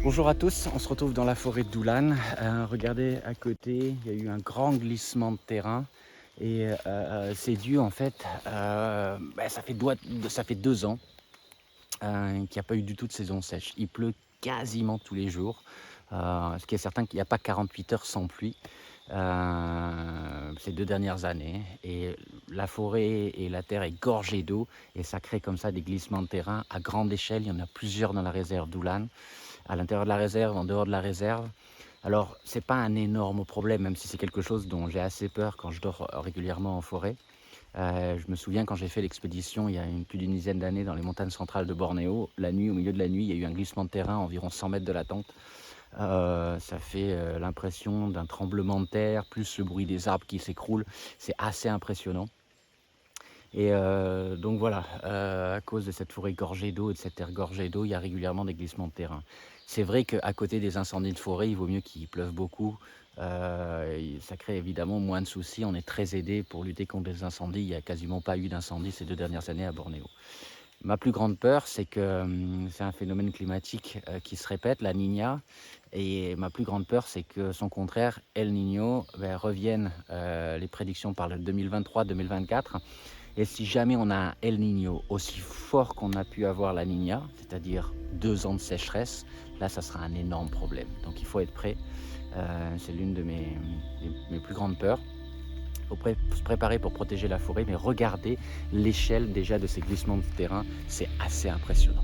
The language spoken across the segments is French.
Bonjour à tous, on se retrouve dans la forêt de Doulan. Regardez à côté, il y a eu un grand glissement de terrain et c'est dû en fait, ça fait 2 ans qu'il n'y a pas eu du tout de saison sèche. Il pleut quasiment tous les jours, ce qui est certain qu'il n'y a pas 48 heures sans pluie ces 2 dernières années. Et la forêt et la terre est gorgée d'eau et ça crée comme ça des glissements de terrain à grande échelle. Il y en a plusieurs dans la réserve Doulan, à l'intérieur de la réserve, en dehors de la réserve. Alors, c'est pas un énorme problème, même si c'est quelque chose dont j'ai assez peur quand je dors régulièrement en forêt. Je me souviens quand j'ai fait l'expédition il y a plus d'une dizaine d'années dans les montagnes centrales de Bornéo, la nuit, au milieu de la nuit, il y a eu un glissement de terrain à environ 100 mètres de la tente. Ça fait l'impression d'un tremblement de terre, plus le bruit des arbres qui s'écroulent. C'est assez impressionnant. Et donc voilà, à cause de cette forêt gorgée d'eau et de cette terre gorgée d'eau, il y a régulièrement des glissements de terrain. C'est vrai qu'à côté des incendies de forêt, il vaut mieux qu'il pleuve beaucoup. Ça crée évidemment moins de soucis. On est très aidé pour lutter contre les incendies. Il n'y a quasiment pas eu d'incendie ces 2 dernières années à Bornéo. Ma plus grande peur, c'est que c'est un phénomène climatique qui se répète, la Niña. Et ma plus grande peur, c'est que son contraire, El Niño, revienne. Les prédictions parlent de 2023-2024. Et si jamais on a un El Niño aussi fort qu'on a pu avoir la Niña, c'est-à-dire 2 ans de sécheresse, là, ça sera un énorme problème. Donc il faut être prêt. C'est l'une de mes plus grandes peurs. Il faut se préparer pour protéger la forêt, mais regardez l'échelle déjà de ces glissements de terrain, c'est assez impressionnant.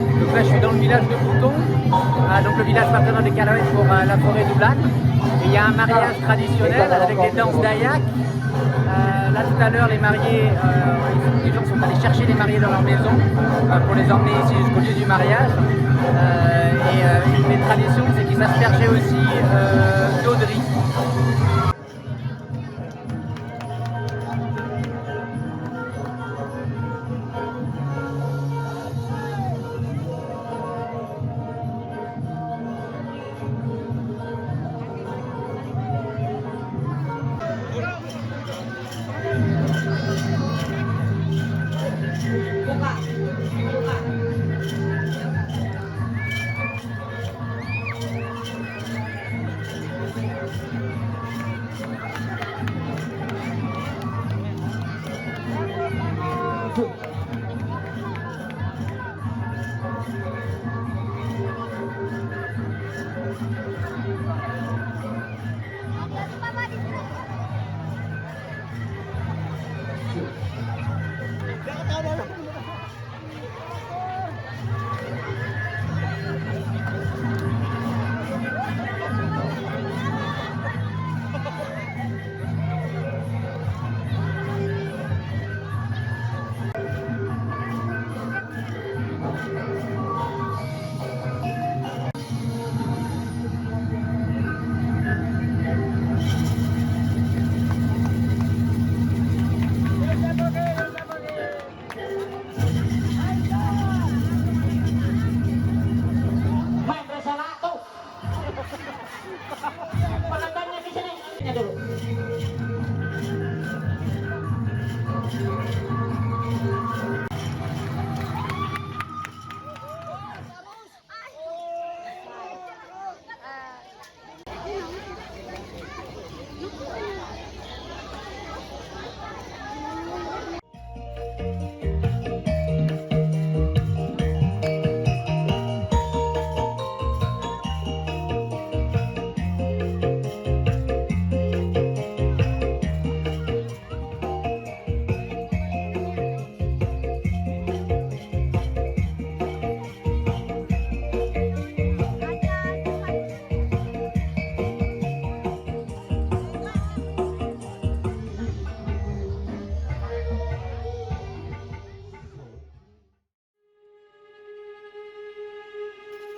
Donc là je suis dans le village de Bouton, donc le village partenaire des Calaouettes pour la forêt d'Oulan. Et il y a un mariage traditionnel avec des danses d'Ayak. Là tout à l'heure les gens sont allés chercher les mariés dans leur maison pour les emmener ici jusqu'au lieu du mariage. Une des traditions c'est qu'ils s'aspergeaient aussi d'eau de riz.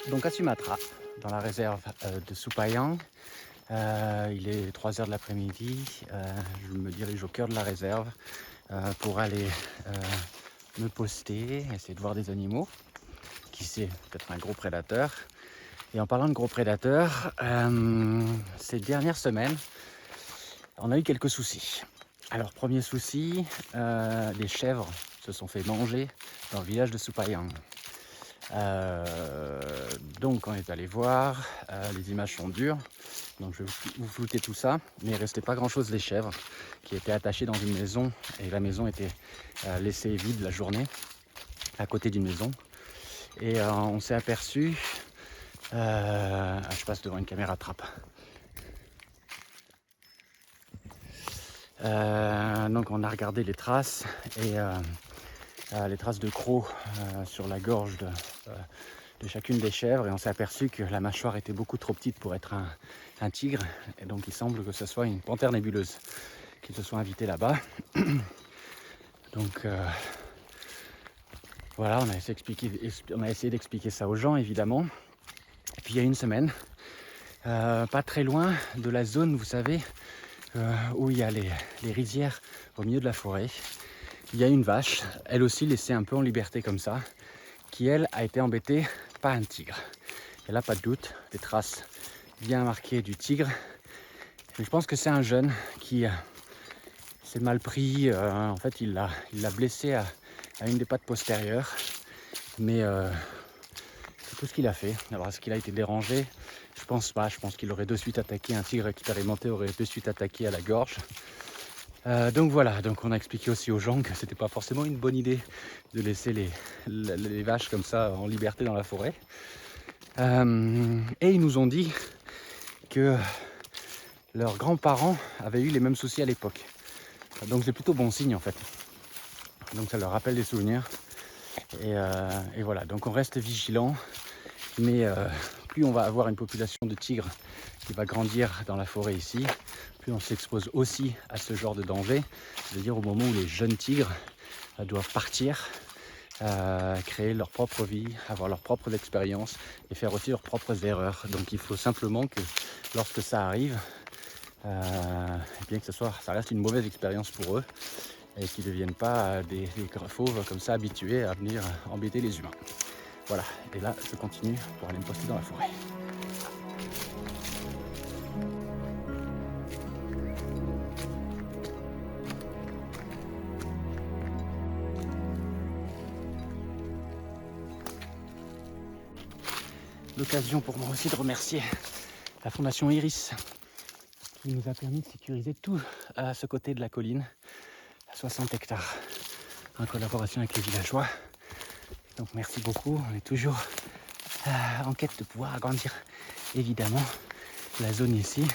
donc à Sumatra, dans la réserve de Supayang. Il est 3 heures de l'après-midi. Je me dirige au cœur de la réserve pour aller me poster, essayer de voir des animaux. Qui sait, peut-être un gros prédateur. Et en parlant de gros prédateurs, ces dernières semaines, on a eu quelques soucis. Alors, premier souci, les chèvres se sont fait manger dans le village de Supayang. Donc on est allé voir, les images sont dures, donc je vais vous flouter tout ça, mais il ne restait pas grand chose des chèvres qui étaient attachées dans une maison, et la maison était laissée vide la journée, à côté d'une maison, et on s'est aperçu, je passe devant une caméra trappe. Donc on a regardé les traces, et les traces de crocs sur la gorge de chacune des chèvres, et on s'est aperçu que la mâchoire était beaucoup trop petite pour être un tigre, et donc il semble que ce soit une panthère nébuleuse qui se soit invitée là-bas. Donc voilà, on a essayé d'expliquer ça aux gens évidemment. Et puis il y a une semaine, pas très loin de la zone, vous savez, où il y a les rizières au milieu de la forêt, il y a une vache, elle aussi laissée un peu en liberté comme ça, qui elle a été embêtée par un tigre. Et là, pas de doute, des traces bien marquées du tigre. Et je pense que c'est un jeune qui s'est mal pris. En fait, il l'a blessé à une des pattes postérieures. Mais c'est tout ce qu'il a fait. Alors, est-ce qu'il a été dérangé? Je pense pas. Je pense qu'il aurait de suite attaqué. Un tigre expérimenté aurait de suite attaqué à la gorge. Donc voilà, donc on a expliqué aussi aux gens que c'était pas forcément une bonne idée de laisser les vaches comme ça en liberté dans la forêt. Et ils nous ont dit que leurs grands-parents avaient eu les mêmes soucis à l'époque. Donc c'est plutôt bon signe en fait. Donc ça leur rappelle des souvenirs. Et voilà, donc on reste vigilant. Mais plus on va avoir une population de tigres qui va grandir dans la forêt ici, plus on s'expose aussi à ce genre de danger. C'est-à-dire au moment où les jeunes tigres doivent partir, créer leur propre vie, avoir leurs propres expériences et faire aussi leurs propres erreurs. Donc il faut simplement que lorsque ça arrive, et bien que ça reste une mauvaise expérience pour eux et qu'ils ne deviennent pas des fauves comme ça habitués à venir embêter les humains. Voilà, et là je continue pour aller me poster dans la forêt. L'occasion pour moi aussi de remercier la Fondation Iris qui nous a permis de sécuriser tout à ce côté de la colline, à 60 hectares, en collaboration avec les villageois. Donc merci beaucoup, on est toujours en quête de pouvoir agrandir évidemment la zone ici.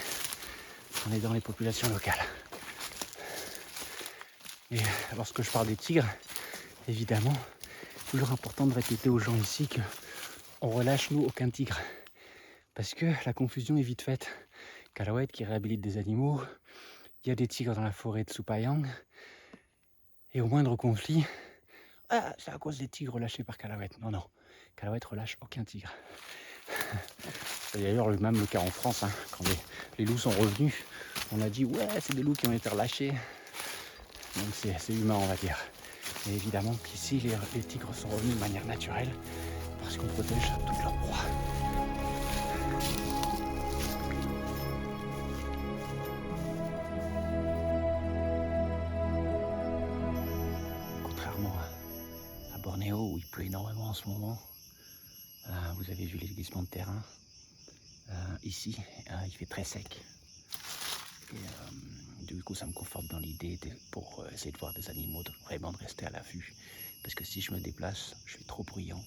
On est dans les populations locales. Et lorsque je parle des tigres, évidemment, toujours important de répéter aux gens ici que on relâche nous aucun tigre. Parce que la confusion est vite faite. Calawet qui réhabilite des animaux, il y a des tigres dans la forêt de Supayang, et au moindre conflit, c'est à cause des tigres relâchés par Calawet. Non, non, Calawet relâche aucun tigre. C'est d'ailleurs même le cas en France, hein. Quand les loups sont revenus, on a dit ouais, c'est des loups qui ont été relâchés. Donc c'est humain, on va dire. Et évidemment qu'ici, les tigres sont revenus de manière naturelle parce qu'on protège toute leur proie. Contrairement à Bornéo où il pleut énormément en ce moment, vous avez vu les glissements de terrain. Ici, il fait très sec. Et du coup, ça me conforte dans l'idée pour essayer de voir des animaux, vraiment de rester à l'affût. Parce que si je me déplace, je suis trop bruyant.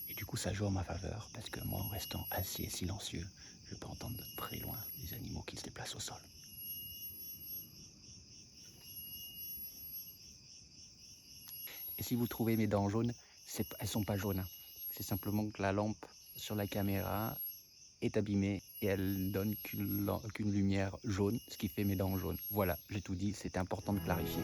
Et du coup, ça joue en ma faveur. Parce que moi, en restant assis et silencieux, je peux entendre de très loin les animaux qui se déplacent au sol. Et si vous trouvez mes dents jaunes, elles sont pas jaunes. C'est simplement que la lampe sur la caméra est abîmée et elle donne qu'une lumière jaune, ce qui fait mes dents jaunes. Voilà, j'ai tout dit, c'est important de clarifier.